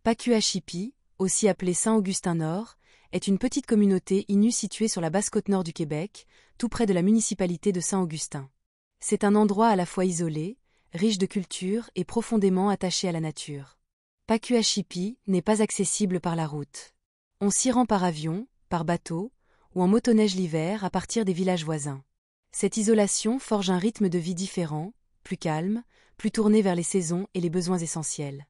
Pakuashipi, aussi appelé Saint-Augustin-Nord, est une petite communauté Innu située sur la basse-côte nord du Québec, tout près de la municipalité de Saint-Augustin. C'est un endroit à la fois isolé, riche de culture et profondément attaché à la nature. Pakuashipi n'est pas accessible par la route. On s'y rend par avion, par bateau, ou en motoneige l'hiver à partir des villages voisins. Cette isolation forge un rythme de vie différent, plus calme, plus tourné vers les saisons et les besoins essentiels.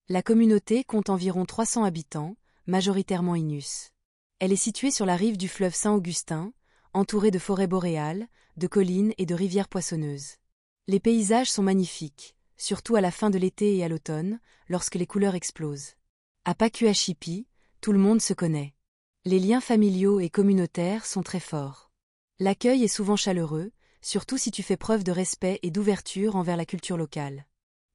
La communauté compte environ 300 habitants, majoritairement Innus. Elle est située sur la rive du fleuve Saint-Augustin, entourée de forêts boréales, de collines et de rivières poissonneuses. Les paysages sont magnifiques, surtout à la fin de l'été et à l'automne, lorsque les couleurs explosent. À Pakuashipi, tout le monde se connaît. Les liens familiaux et communautaires sont très forts. L'accueil est souvent chaleureux, surtout si tu fais preuve de respect et d'ouverture envers la culture locale.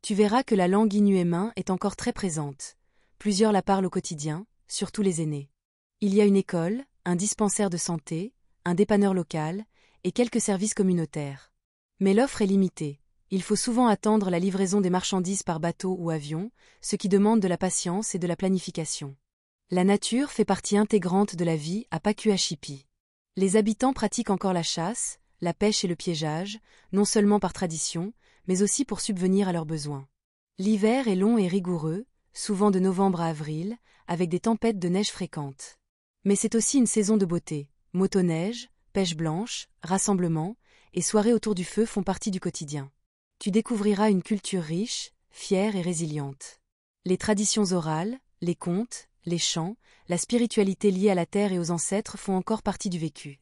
Tu verras que la langue inuémin est encore très présente. Plusieurs la parlent au quotidien, surtout les aînés. Il y a une école, un dispensaire de santé, un dépanneur local, et quelques services communautaires. Mais l'offre est limitée. Il faut souvent attendre la livraison des marchandises par bateau ou avion, ce qui demande de la patience et de la planification. La nature fait partie intégrante de la vie à Pakuashipi. Les habitants pratiquent encore la chasse, la pêche et le piégeage, non seulement par tradition, mais aussi pour subvenir à leurs besoins. L'hiver est long et rigoureux, souvent de novembre à avril, avec des tempêtes de neige fréquentes. Mais c'est aussi une saison de beauté. Motoneige, pêche blanche, rassemblements et soirées autour du feu font partie du quotidien. Tu découvriras une culture riche, fière et résiliente. Les traditions orales, les contes, les chants, la spiritualité liée à la terre et aux ancêtres font encore partie du vécu.